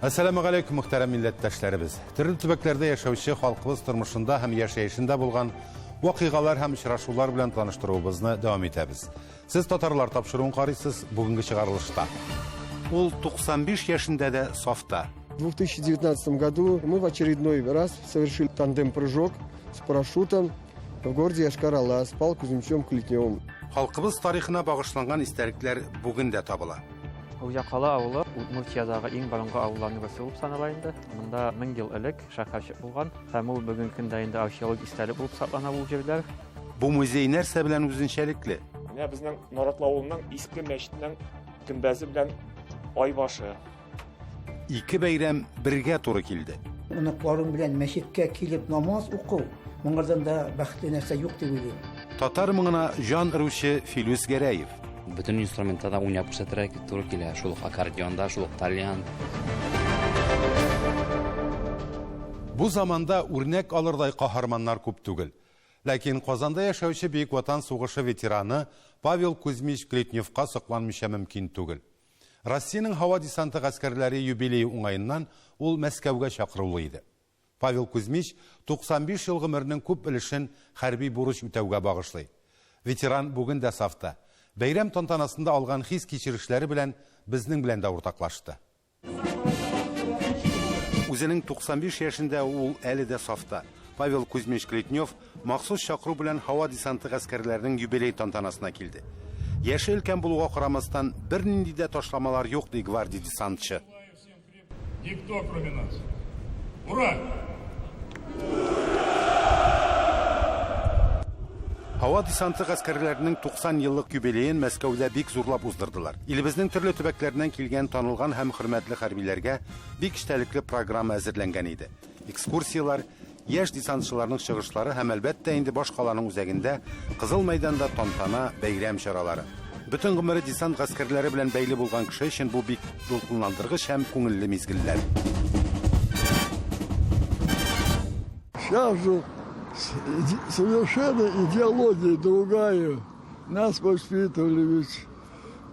Assalamu alaikum muhterem milletdaşlarımız. Türlü tübeklerde yaşauşu halkımız tırmışında hem yaşayışında bulgan vakıgalar hem şıraşular bilen tanıştırığımızı devam ederiz. Siz Tatarlar tapşırığın qarısız bugünkü çıkarılışta. Ol 95 yaşında da safta. В 2019 году мы в очередной раз совершили тандем-прыжок с парашютом в городе Йошкар-Ола с Павлом Кузьмичем Клетневым. Halkımız tarixine bağışlanan isterikler bugün de tabıla. Uyaqala avlı Udmurtiyaдағы ең бұрынғы ауылларның бірі болып саналайынды. Мұнда 1000 жыл элек шаһарчык булган һәм ул бүгенге көндә инде археологик истәлек булып саклана бу җирләр. Bu muzey нәрсә белән үзенчәлекле? Менә безнең Наратлы авылының иске мәчетенең гөмбәзе белән ай башы. İki бәйрәм бергә туры килде. Уныкларым белән мәчеткә килеп намаз уку. Моңардан да бәхетле нәрсә юк дип уйлыйм. Татар мыңына жан ыручы Филүс Гәрәев. Bütün instrumentada уйнап күрсәтергә туры килә. Шул аккордеонда, шул тальян. Bu zamanda үрнәк алырдай каһарманнар күп түгел. Ләкин Казанда яшәүче Бөек Ватан сугышы ветераны Павел Кузьмич Клетневка сокланмыйча мөмкин түгел. Россиянең һава десанты гаскәрләре юбилее уңаеннан ул Мәскәүгә чакырылды иде. Павел Кузьмич 95 ел гомеренең күп өлешен хәрби бурыч үтәүгә багышлый. Ветеран бүген дә сафта. Бәйрәм тантанасында алган хис кичерешләре белән безнең белән дә уртаклашты. Үзенең 95 яшендә ул әле дә сафта. Павел Кузьмич Клетнев махсус чакыру белән һава десанты гаскәрләренең юбилей тантанасына килде. Яше өлкән булуга карамастан бернинди дә ташламалар юк ди гвардия десантчы. Никто кроме нас. Ура! Һава десанты гаскәрләренең 90 еллык юбилеен Мәскәүдә бик зурлап уздырдылар. Илебезнең төрле төбәкләреннән килгән танылган һәм хөрмәтле хәрбиләргә бик эчтәлекле программа әзерләнгән иде. Экскурсиялар, яшь десантчыларның чыгышлары һәм әлбәттә инде баш каланың үзәгендә Кызыл мәйданда тантана, бәйрәм чаралары. Бүтән гомере десант гаскәрләре белән бәйле булган кеше өчен бу бик дулкынландыргыч һәм күңелле мизгелләр. Совершенно идеология другая. Нас воспитывали ведь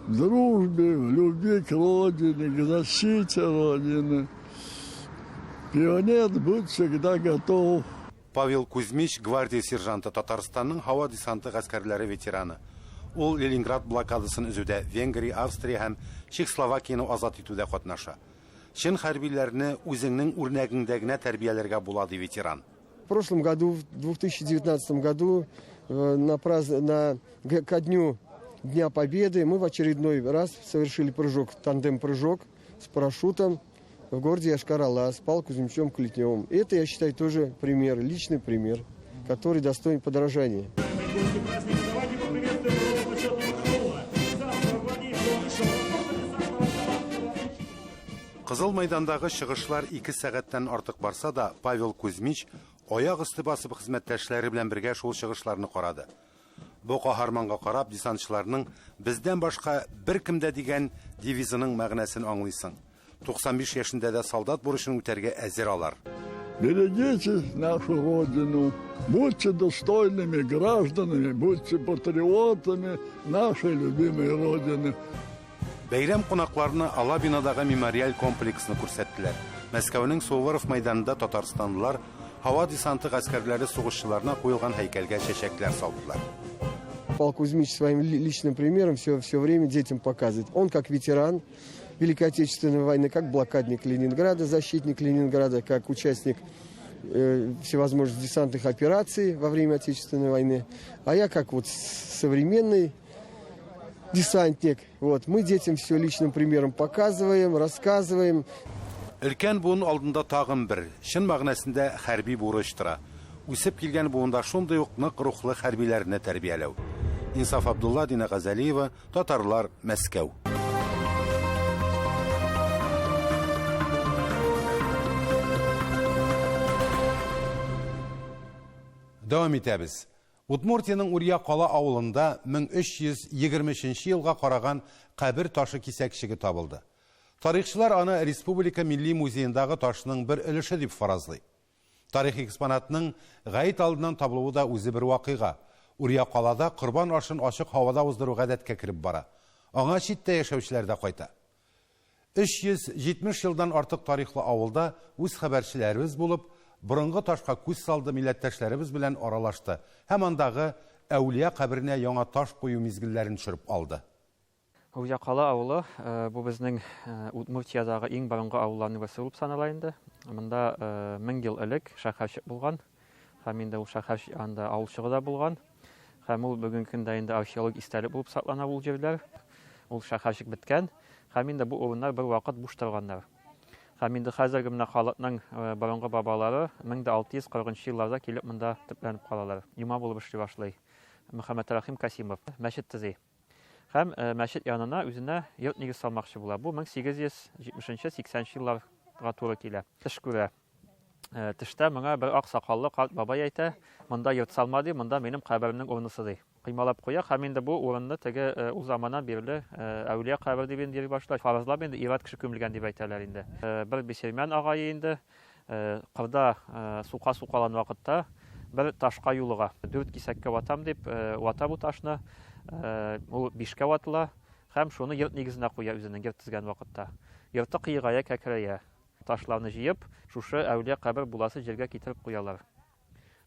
в дружбе, в любви к Родине, к защите Родины. Пионер будет всегда готов. Павел Кузьмич, гвардия сержанты Татарстанның һава десанты гаскәрләре ветераны. Ул Ленинград блокадасын үзүдә Венгрия, Австрия һәм Чехословакияны азат итүдә катнаша. Чын хәрбиләрне үзеңнең үрнәгеңдә генә тәрбияләргә була ди ветеран. В прошлом году, в 2019 году, ко дню Дня Победы, мы в очередной раз совершили прыжок, тандем-прыжок с парашютом в городе Йошкар-Ола с Павлом Кузьмичем Клетневым. Это, я считаю, тоже пример, личный пример, который достоин подражания. Кызыл мәйдандагы чыгышлар 2 сәгатьтән артык барса да, Павел Кузьмич аяк өсте басып хезмәттәшләре белән бергә шул чыгышларны карады. Бу каһарманга карап десантчыларның бездән башка беркемдә дигән девизының мәгънәсен аңлыйсың. 95 яшендә дә солдат бурычын үтәргә әзер алар. Берегите нашу Родину, будьте достойными гражданами, будьте патриотами нашей любимой Родины. Бәйрәм кунакларына Алабинадагы мемориаль комплексны күрсәттеләр. Мәскәүнең Суворов мәйданында татарстанлылар һава десанты гаскәрләре сугышчыларына куелган һәйкәлгә чәчәкләр салдылар. Павел Кузьмич своим личным примером все время детям показывает. Он как ветеран Великой Отечественной войны, как блокадник Ленинграда, защитник Ленинграда, как участник всевозможных десантных операций во время Отечественной войны. А я как вот современный десантник. Вот, мы детям все личным примером показываем, рассказываем. Өлкән буын алдында тагын бер, чын мәгънәсендә хәрби бурыч тора. Үсеп килгән буында шундый ук нык рухлы хәрбиләрне тәрбияләү. Инсаф Абдулла, Дина Газалиева, Татарлар, Мәскәү. Дәвам итәбез. Удмуртияның Урья-Кала авылында 1323 елга караган кабер ташы кисәкчеге табылды. Тарихчылар аны Республика Милли музейындагы ташның бер өлеше дип фаразлый. Тарих экспонатның гаит алдыннан табылуы да үзе бер вакыйга. Урья-Калада корбан ашын ачык һавада уздыру гадәткә кирип бара. Аңа читтә яшәүчеләр дә кайта. 370 елдан артык тарихлы авылда үз хәбәрчеләребез булып, борынгы ташка күз салды милләттәшләребез белән аралашты. Һәм андагы әүлия каберенә яңа таш кую мизгелләрен төшереп алды. Уякалы авылы бу безнең Удмуртиядагы иң борынгы авылларның берсе булып санала инде. Монда 1000 ел элек шәһәрчек булган. Һәм инде ул шәһәр анда авылчыгы да булган. Һәм ул бүгенге көндә инде археологик истәлек булып саклана бу җирләр. Ул шәһәрчек беткән. Һәм инде бу урыннар бер вакыт буш торганнар. Һәм инде хәзерге менә халыкның борынгы бабалары 1640 елларда килеп монда төпләнеп калалар. Юма булып эшли башлый. Мөхәммәд Рахим Касимов мәчет төзи. Һәм мәчет янына үзенә йорт нигез салмакчы була. Бу 1870-80 елларга туры килә. Тыш күрә. Тышта моңа бер ак сакаллы карт бабай әйтә, монда йорт салма ди, монда минем каберемнең урынысы ди. Кыймалап куя, һәм инде бу урынны теге ул заманнан бирле әүлия кабер дип инде башлай. Фаразлап инде ират кеше күмелгән дип әйтәләр инде. Бер бисермән агай инде кырда сука-сукалан вакытта бер ташка юлыга 4 кисәккә ватам дип вата бу ташны. Ул 5кә ватыла һәм шуны йорт нигезенә куя үзенең йорт төзгән вакытта. Йорты кыйгая кәкрәя. Ташларны җыеп, шушы әүлия кабер буласы җиргә китереп куялар.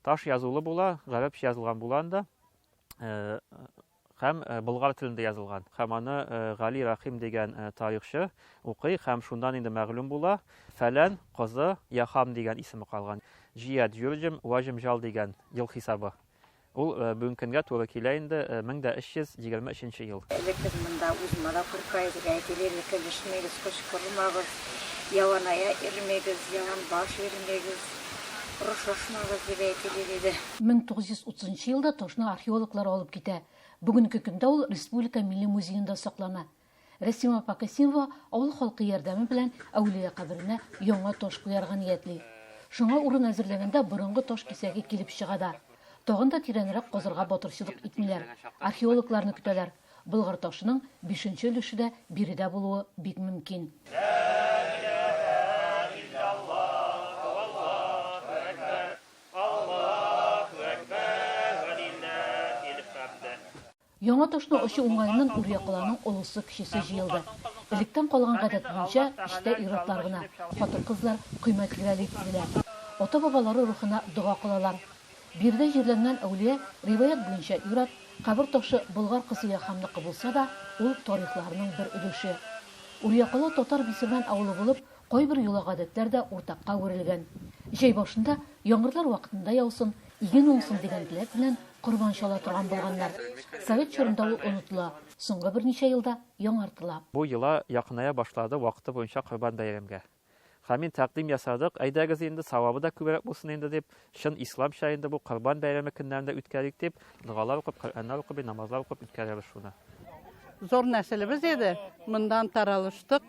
Таш язулы була, гарәпчә язылган буланда, һәм болгар телендә язылган. Һәм аны Гали Рахим дигән тарихчы укый һәм шундан инде мәгълүм була, фәлән кызы Яхам дигән исеме калган. Җият Юрҗим Ваҗим Жал дигән ел хисабы. Ул бүгенге көнгә туры килә инде 1323 ел. Элек монда үз мала куркайбыз, әйтеләр килешмәгез, кушкырмагыз, яваная ирмәгез, яван баш ирмәгез, рушашмагыз дип әйтеләр иде. 1930 елда ташны археологлар алып китә. Бүгенге көндә ул Республика Милли музеенда саклана. Рәсима Пакасимова авыл халкы ярдәме белән әүлия каберенә яңа таш куярга ниятли. Шуңа урын әзерләгәндә борынгы таш кисәге килеп чыга да. Тагын да тирәнрәк казырга батырчылык итмиләр. Археологларны көтәләр. Болгар ташының 5нче өлеше дә биредә булуы бик мөмкин. Яңа ташны ачу уңайыннан Урьякыланың олысы кешесе җыелды. Электән калган гадәт буенча эштә иратлар гына, хатын-кызлар кыйммәтле итәләр. Ата-бабалары рухына дуга кылалар. Бирдә җирләнгән әүлия риваят буенча ират кабер ташы болгар кызы Яхамныкы булса да, ул тарихларының бер өлеше. Урьякылы татар бисермән авылы булып, кайбер юла гадәтләр дә уртакка үрелгән. Җәй башында яңгырлар вакытында яусын, иген уңсын дигән теләк белән корбан чала торган булганнар. Совет чорында ул онытыла, соңгы берничә елда яңартыла. Бу йыла якыная башлады вакыты буенча Корбан бәйрәмгә. Һәм мин тәкъдим ясадык, әйдәгез инде савабы да күбрәк булсын инде дип, шын исламча инде бу Корбан бәйрәме көннәрендә үткәрик дип, дугалар укып, Коръәннәр укып, намазлар укып үткәрәбез шуны. Зор нәселебез иде, мондан таралыштык.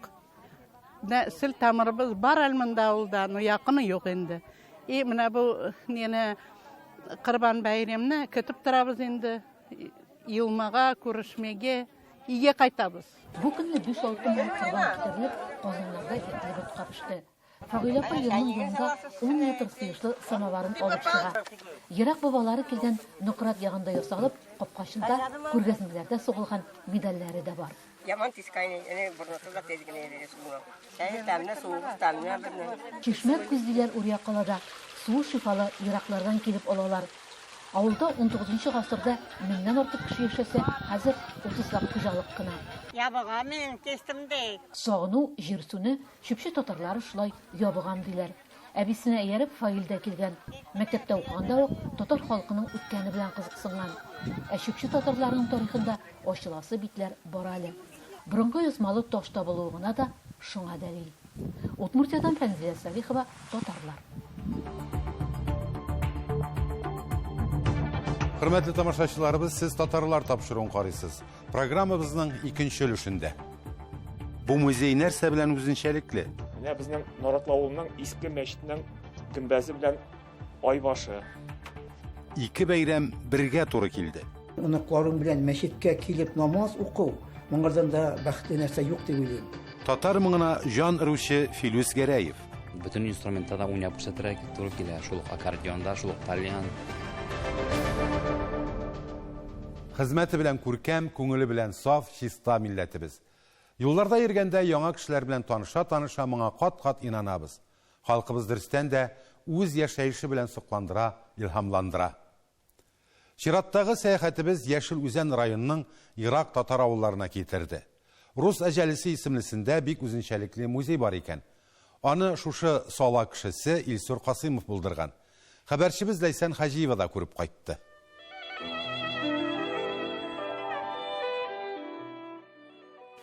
Нәсел тамырыбыз бар әлмендә авылда, но якыны юк инде. И менә бу нене Корбан бәйрәмне көтеп торабыз инде. Елмага, күрешмәгә, иге кайтабыз. Бу көнне 5-6 мең корбан китерелеп, казаннарда этләп капышты. Фагыйлә апа елның янында 10 метр сыйышлы самоварын алып чыга. Ерак бабалары килгән нократ ягында ясалып, капкачында күргәзмәләрдә сугылган медальләре дә бар. Яман тискайны, әне бурнысында тезгенә ресурс. Шәһәр тәмне сугып тәмне белән. Чишмә күздиләр Урьякылада. Су шифалы ераклардан килеп алалар. Авылда 19 гасырда 1000нән артык кеше яшәсә, хәзер 30лап хуҗалык кына. Ябыгам мен кестимдә. Сагыну җирсуны шүпче татарлары шулай ябыгам диләр. Әбисенә ияреп Фаилдә килгән. Мәктәптә укыганда ук татар халкының үткәне белән кызыксынган. Ә шүпче татарларның тарихында ачыласы битләр бар әле. Борынгы язмалы таш табылуы гына да шуңа дәлил. Удмуртиядан Фәнзилә Салихова, татарлар. Хөрмәтле тамашачыларыбыз, сез татарлар тапшыруын карыйсыз. Программабызның 2нче өлешендә. Бу музей нәрсә белән үзенчәлекле? Менә безнең Наратлы авылының иске мәчетенең гөмбәзе белән ай башы. Ике бәйрәм бергә туры килде. Уныкларым белән мәчеткә килеп намаз уку, моңардан да бәхетле нәрсә юк дип уйлыйм. Татар моңына жан үрүче Филүс Гәрәев. Bütün instrumentada уйнап күрсәтергә туры килә. Шул аккордеонда, шул тальян. Хезмәте белән күркәм, күңеле белән саф, чиста милләтебез. Юлларда йөргәндә яңа кешеләр белән таныша-таныша моңа кат-кат инанабыз. Халкыбыз дөрестән дә үз яшәеше белән сокландыра, илһамландыра. Чираттагы сәяхәтебез Яшел Үзән районының ерак татар авылларына китерде. Рус әҗәлесе исемлесендә бик үзенчәлекле музей бар икән. Аны шушы сала кешесе Илсур Касыймов булдырган. Хәбәрчебез Ләйсән Хаҗиева да күреп кайтты.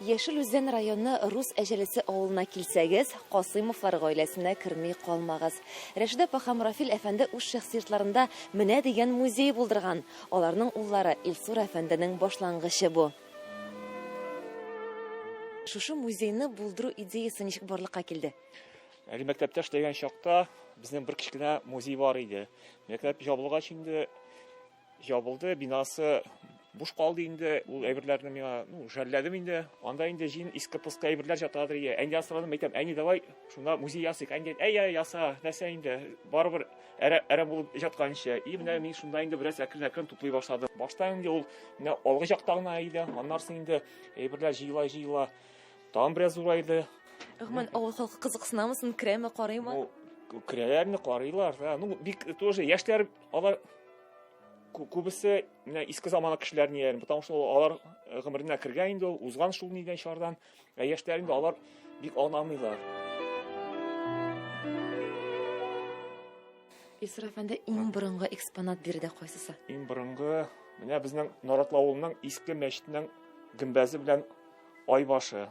Яшел Үзән районы Рус әҗәлесе авылына килсәгез, Касыймовлар гаиләсенә керми калмагыз. Рәшидә апа һәм Рафил әфәнде үз шәхсиятләрендә менә дигән музей булдырган. Аларның уллары Илсур әфәнденең башлангычы бу. Шушы музейны булдыру идеясы ничек барлыкка килде? Әле мәктәптә эшләгән чакта безнең бер кичкенә музей бар иде. Мәктәп ябылгач инде ябылды, бинасы буш калды инде. Ул әйберләрне миңа, жәлләдем инде. Анда инде җин иске пыска әйберләр жатадыр ие. Әнде асраным әйтәм, әни давай шунда музей ясыйк. Әнде әй яса, нәрсә инде. Барыбер әрәм булып жатканча. И менә мин шунда инде бераз әкрен туплый башладым. Башта инде ул менә алгы жакта гына иде. Аннан соң инде әйберләр җыела. Там бераз урайды. Рахман, авыл халкы кызыксынамысын, керәме, карыймы? Керәләрне карыйлар. Бик тоже яшьләр алар күбесе менә иске заманы кешеләр ниләр, потому что алар гомеренә кергән инде, узган шул нидән чардан. Яшьләр инде алар бик анамыйлар. Илсур әфәнде иң борынгы экспонат бирде кайсысы? Иң борынгы менә безнең Наратлы авылының иске мәчетенең гөмбәзе белән ай башы.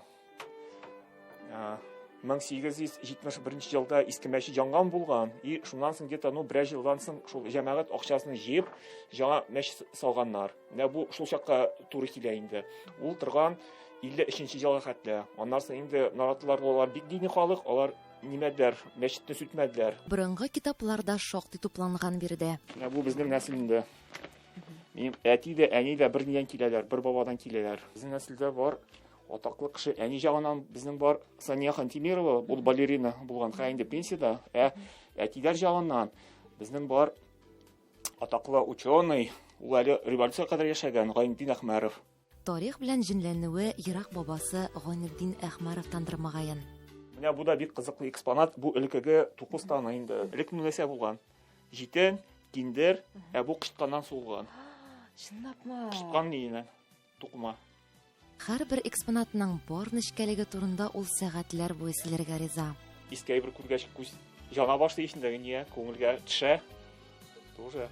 1871 елда иске мәчет янган булган. И шуннан соң где-то бер елдан соң шул җәмәгать акчасын җыеп яңа мәчет салганнар. Менә бу шул чакка туры килә инде. Ул торган 53 елга хәтле. Аннан соң инде Наратлылар алар бик дини халык, алар нимәдер, мәчетне сүтмәделәр. Борынгы китапларда шактый тупланган бирде. Менә бу безнең нәселендә. Минем әти дә, әни дә бер нидән киләләр, бер бабадан киләләр. Безнең нәселдә бар атаклы кеше, әни җагыннан безнең бар Сания Хантимирова, ул балерина булган, инде пенсияда. Әтиләр җагыннан безнең бар атаклы ученый, ул әле революция кадәр яшәгән Гайнетдин Әхмәров. Тарих белән җинләнүе ерак бабасы Гайнетдин Әхмәровтан тормагаен. Менә бу да бик кызыклы экспонат. Бу элекеге 9 таны инде. Элек нәрсә булган? Җитен, киндер, бу кыштканнан сулган. Чынлапмы? Кышткан нинә? Тукма. Һәрбер экспонатның бар нечкәлеге турында ул сәгатьләр буе сөйләргә риза. Иске әйбер күргәч күз яна башлый ичендәге нигә күңелгә төшә. Тоже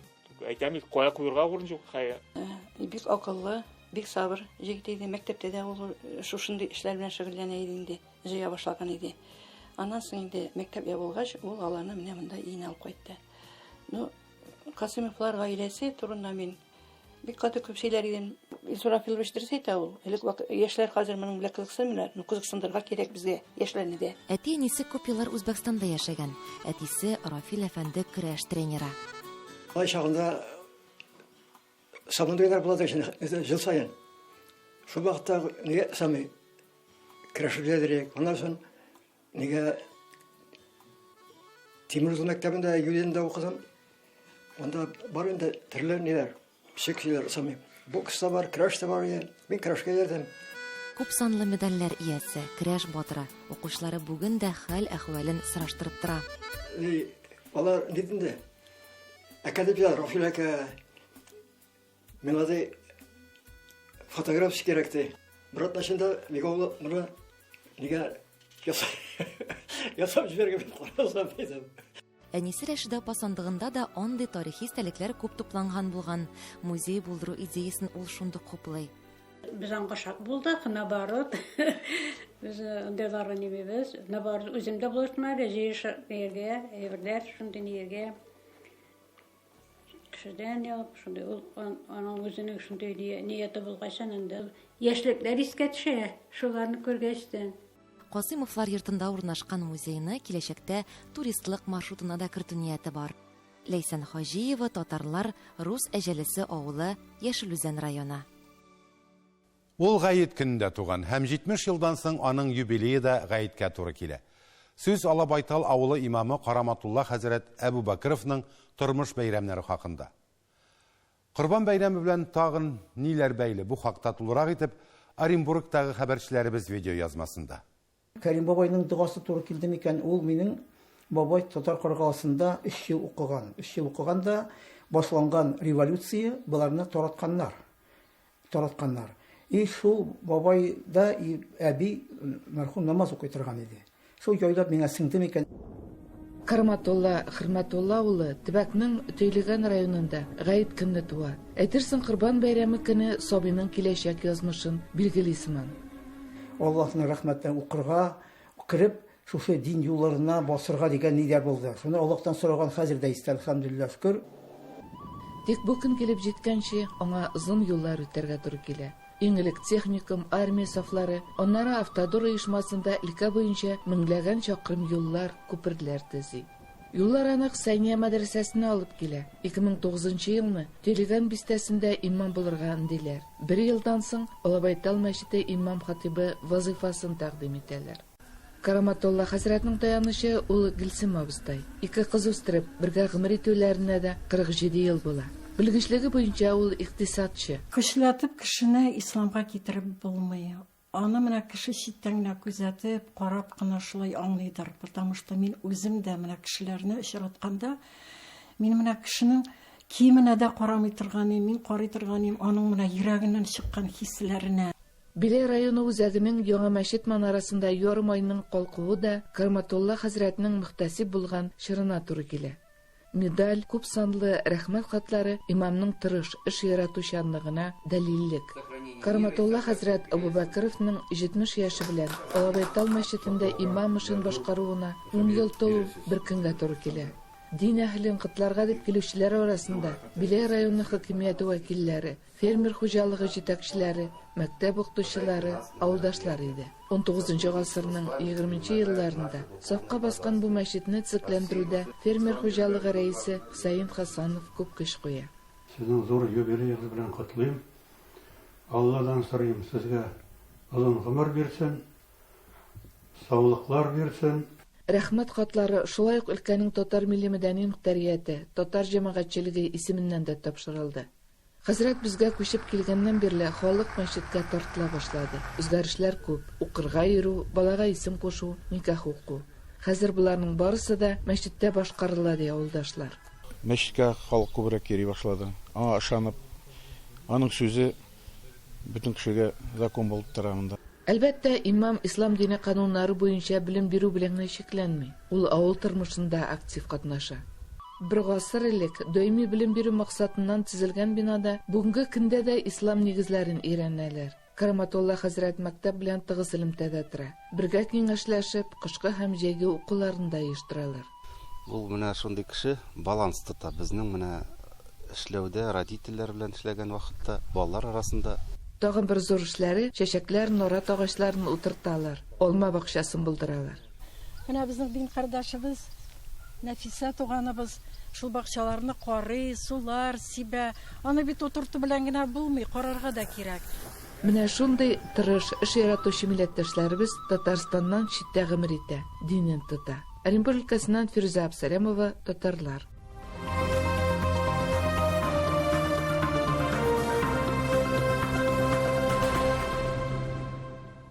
әйтәм, кая куярга урын юк, хәя. Бик акыллы, бик сабыр җегет иде. Мәктәптә дә ул шушындый эшләр белән шөгыльләнә иде инде. Җыя башлаган иде. Аннан соң инде мәктәп ябылгач, ул аларны менә монда өенә алып кайтты. Касыймовлар гаиләсе турында мин бик каты күп сөйләр идем. Илсур Рафилович дөрес әйтә ул. Элек яшьләр хәзер моның белән кызыксынмыйлар. Кызыксындырырга кирәк безгә яшьләрне дә. Әти-әнисе күп еллар Үзбәкстанда яшәгән. Әтисе Рафил әфәнде көрәш тренеры. Алай чагында самандыйлар була да жыл сайын. Шул вакытта неге сами көрәшүләр, аннан соң неге Тимирзул мәктәбендә Юлиндә укыдым. Анда бар инде төрле ниләр, шикелләр сами. Бокста бар, көрәштә бар иде. Мин көрәшкә йөрдем. Күп санлы медальләр иясе, көрәш батыры. Укучылары бүген дә хәл әхвален сораштырып тора. Алар нидәндә? Академия Рафиләкә менә фотография кирәкте. Брат начында Мигаул моны нигә ясап җибәргән карасам идем. Әнисе Рәшидә апа сандыгында да андый тарихи истәлекләр күп тупланган булган. Музей булдыру идеясын ул шундый хуплый. Без аңгашак булдык, наоборот. Без дәвар нимебез, наоборот, үземдә булышмады, җыеш ергә, әйберләр шундый нигә. Кешедән яп, шундый ул аның үзенең шундый нияте булгачан инде яшьлекләр искә төшә, шуларны күргәчтән. Касыймовлар йортында урнашкан музейны киләчәктә туристлык маршрутына да кертү нияте бар. Ләйсән Хаҗиева, татарлар, Рус әҗәлесе авылы, Яшел Үзән районы. Ул гает көндә туган һәм 70 елдан соң аның юбилее да гаеткә туры килә. Сүз Алабайтал авылы имамы Караматулла хәзрәт Әбу Бәкировның тормыш бәйрәмнәре хакында. Корбан бәйрәме белән тагын ниләр бәйле, бу хакта тулырак итеп Оренбургтагы хәбәрчеләребез видео язмасында. Кәрим бабайның догасы туры килде микән? Ул минем бабай татар каргаласында 3 ел укыган. 3 ел укыганда башланган революция буларны таратканнар. И шул бабай да әби мәрхүм намаз укый торган иде. Шул яйлап миңа сеңде микән? Карматулла Хөрмәтулла улы Төбәкнең Төйлегән районында гаит көнне туа. Әйтерсең Корбан бәйрәме көне Сабиның киләчәк язмышын билгели сыман. Аллаһның рәхмәтен укырга, киреп, шушы дин юлларына басырга дигән нидә булды. Шуны Аллаһтан сораган хәзер дә истә, алхамдулилlah, шөкер. Тик бу көн килеп җиткәнче аңа озын юллар үтәргә туры килә. Иң элек техникум, армия сафлары, аннары автодор оешмасында өлкә буенча меңләгән чакрым юллар, күперләр төзи. Юллар анык Сания мәдрәсәсенә алып килә. 2009 елны Төйлегән бистәсендә имам булырга индиләр. 1 елдан соң Алабайтал мәчете имам хатибы вазифасын тәкъдим итәләр. Караматулла хәзрәтнең таянышы ул Гөлсем абыстай. 2 кыз үстереп, бергә гомер итүләренә дә 47 ел була. Белгечлеге буенча ул икътисадчы. Кешеләтеп кешене исламга китереп булмый. Аны менә кеше читтән генә күзәтеп, карап кына шулай аңлыйдыр. Потому что мин үзем дә менә кешеләрне очратканда, мин менә кешенең киеменә дә карамый торганым, мин карый торганым, аның менә йөрәгеннән чыккан хисләренә. Биле районы үзәгенең яңа мәчет манарасында ярым айның калкуы да Карматулла хәзрәтнең мөхтәсиб булган шырына туры килә. Медаль, күп санлы рәхмәт хатлары имамның тырыш эш яратучанлыгына дәлиллек. Карматулла хәзрәт Абубакыровның 70 яшы белән Алабайтал мәчетендә имам эшен башкаруына 10 ел тулып бер көнгә туры килә. Дин әһлен кытларга дип килүчеләр арасында Биле районы хакимияте вәкилләре, фермер хуҗалыгы җитәкчеләре, мәктәп укытучылары, авылдашлар иде. 19 гасырның 20 елларында сафка баскан бу мәчетне цикләндерүдә фермер хуҗалыгы рәисе Хусаин Хасанов күп көч куя. Сезнең зур юбилеегез белән котлыйм. Алладан сорыйм сезгә озын гомер бирсен, саулыклар бирсен. Рәхмәт хатлары шулай ук өлкәнең татар милли мәдәни мөхтәрияте, татар җәмәгатьчелеге исеменнән дә тапшырылды. Хәзрәт безгә күчеп килгәннән бирле халык мәчеткә тартыла башлады. Үзгәрешләр күп: укырга йөрү, балага исем кушу, никах уку. Хәзер буларның барысы да мәчеттә башкарыла ди авылдашлар. Мәчеткә халык күбрәк йөри башлады. Аңа ышанып, аның сүзе бөтен кешегә закон булып тора монда. Әлбәттә, имам ислам дине кануннары буенча белем бирү белән шикләнми. Ул авыл тормышында актив катнаша. Бер гасыр элек даими белем бирү максатыннан төзелгән бинада бүгенге көндә дә ислам нигезләрен өйрәнәләр. Караматулла хәзрәт мәктәп белән тыгыз элемтәдә тора. Бергә киңәшләшеп, кышкы һәм җәйге укуларында оештыралар. Ул менә шундый кеше баланс тота. Безнең менә эшләүдә родительләр белән эшләгән вакытта балалар арасында Тагын бер зур эшләре чәчәкләр, нарат агачларын утырталар, алма бакчасын булдыралар. Менә безнең дин кардашыбыз Нәфисә туганыбыз шул бакчаларны карый, сулар, сибә. Аны бит утырту белән генә булмый, карарга да кирәк. Менә шундый тырыш эш яратучы милләттәшләребез Татарстаннан читтә гомер итә, динен тота. Оренбург өлкәсеннән Фируза Абсалямова, татарлар.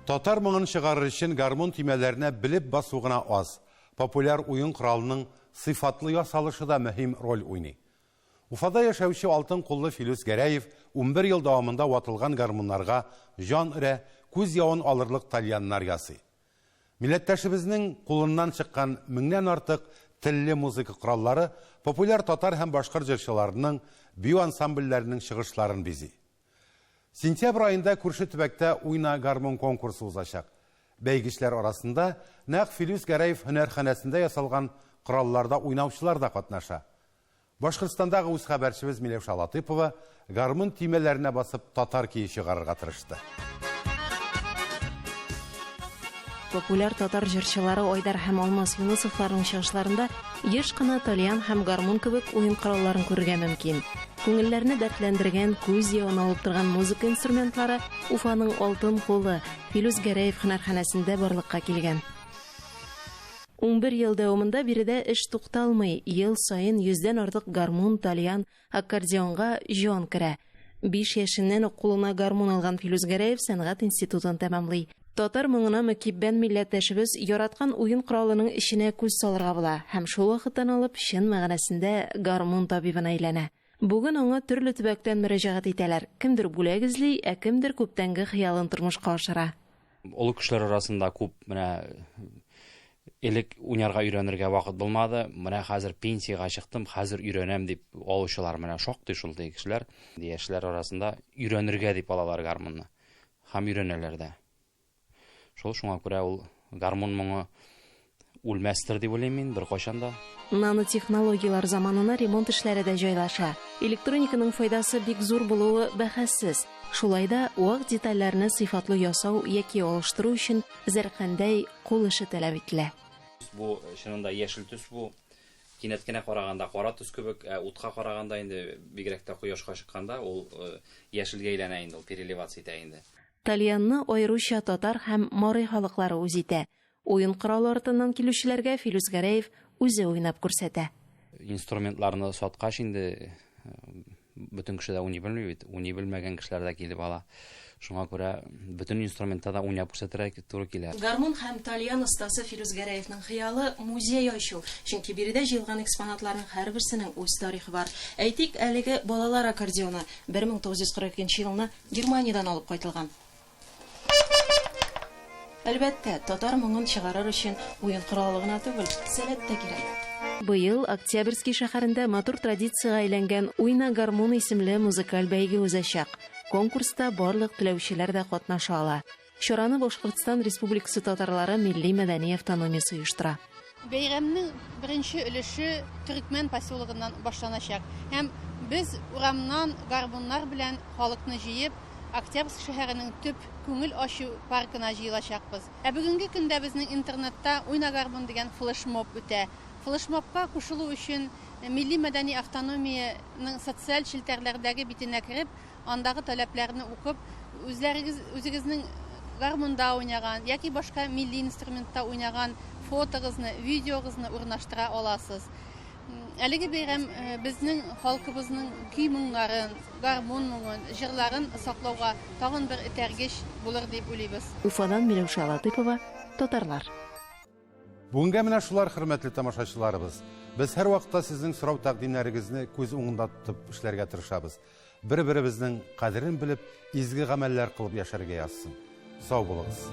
Татар моңын чыгарыр өчен гармон тимәләренә белеп басу гына аз. Популяр уен коралының сыйфатлы ясалышы да мөһим роль уйный. Уфада яшәүче алтын куллы Филүс Гәрәев 11 ел дәвамында ватылган гармоннарга җан өрә, күз явын алырлык тальяннар ясый. Милләттәшебезнең кулыннан чыккан меңнән артык телле музыка кораллары популяр татар һәм башкорт җырчыларының бию ансамбльләренең чыгышларын бизи. Сентябрь айында күрше төбәктә уйна гармон конкурсы узачак. Бәйгечләр арасында нәкъ Филүс Гәрәев һөнәрханәсендә ясалган коралларда уйнаучылар да катнаша. Башкортстандагы үз хәбәрчебез Миләүшә Латыйпова гармон тимәләренә басып татар кие чыгарырга тырышты. Популяр татар җырчылары Айдар һәм Алмаз Юнысовларның чыгышларында еш кына тальян һәм гармон кебек уен коралларын күрергә мөмкин. Күңелләрне дәртләндергән, күз явын алып торган музыка инструментлары Уфаның алтын кулы Филүс Гәрәев һөнәрханәсендә барлыкка килгән. 11 ел дәвамында биредә эш тукталмый, ел сайын 100дән артык гармон, тальян, аккордеонга җан керә. 5 яшеннән ук кулына гармун алган Филүс Гәрәев сәнгать институтын тәмамлый. Татар моңына мөкиббән милләттәшебез яраткан уен коралының эченә күз салырга була һәм шул вакыттан алып чын мәгънәсендә гармун табибына әйләнә. Бүген аңа төрле төбәктән мөрәҗәгать итәләр. Кемдер бүләк эзли, кемдер күптәнге хыялын тормышка ашыра. Олы кешеләр арасында күп элек уйнарга өйрәнергә вакыт булмады. Менә хәзер пенсиягә чыктым, хәзер өйрәнәм дип алучылар менә шактый шулай кешеләр. Яшьләр арасында өйрәнергә дип алалар гармунны. Һәм өйрәнәләр дә. Шуңа күрә ул гармун моңы үлмәстер дип уйлыйм мин беркайчан да. Нанотехнологиялар заманына ремонт эшләре дә җайлаша. Электрониканың файдасы бик зур булуы бәхәссез. Шулай да вак детальләрне сыйфатлы ясау яки алыштыру өчен зәркәндәй кул эше таләп ителә. Бу чынында яшел төс бу. Кинәт кенә караганда кара төс кебек, утка караганда инде бигрәк тә кояшка чыкканда ул яшелгә әйләнә инде, ул переливация итә инде. Тальянны аеруча татар һәм марый халыклары үз итә. Уен коралы артыннан килүчеләргә Филүс Гәрәев үзе уйнап күрсәтә. Инструментларны саткач инде бөтен кеше дә уйный белми бит. Уйный белмәгән кешеләр дә килеп ала. Шуңа күрә бөтен инструментта да уйнап күрсәтергә туры килә. Гармун һәм тальян остасы Филүс Гәрәевнең хыялы музей ачу. Чөнки биредә җыелган экспонатларның һәрберсенең үз тарихы бар. Әйтик, әлеге балалар аккордеоны 1942 елны Германиядән алып кайтылган. Әлбәттә, татар моңын чыгарыр өчен уен коралы гына түгел, сәләт тә кирәк. Быел Октябрьский шәһәрендә матур традициягә әйләнгән Уйна гармун исемле музыкаль бәйге узачак. Конкурста барлык теләүчеләр дә катнаша ала. Чараны Башкортстан Республикасы татарлары милли мәдәни автономиясе оештыра. Бәйрәмнең беренче өлеше Төркмән поселогыннан башланачак. Һәм без урамнан гармуннар белән халыкны җыеп Октябрьск шәһәренең төп күңел ачу паркына җыелачакбыз. Бүгенге көндә безнең интернетта Уйна гармун дигән флешмоб үтә. Флешмобка кушылу өчен милли мәдәни автономияның социаль челтәрләрдәге битенә кереп, андагы таләпләрне укып, үзегезнең гармунда уйнаган яки башка милли инструментта уйнаган фотогызны, видеогызны урнаштыра аласыз. Әлеге бәйрәм безнең халкыбызның көй-моңнарын, гармун моңын, җырларын саклауга тагын бер этәргеч булыр дип уйлыйбыз. Уфадан Миләүшә Латыйпова, татарлар. Бүгенгә менә шулар, хөрмәтле тамашачыларыбыз. Без һәр вакытта сезнең сорау тәкъдимнәрегезне күз уңында тотып эшләргә тырышабыз. Бер-беребезнең кадерен белеп, изге гамәлләр кылып яшәргә язсын. Сау булыгыз.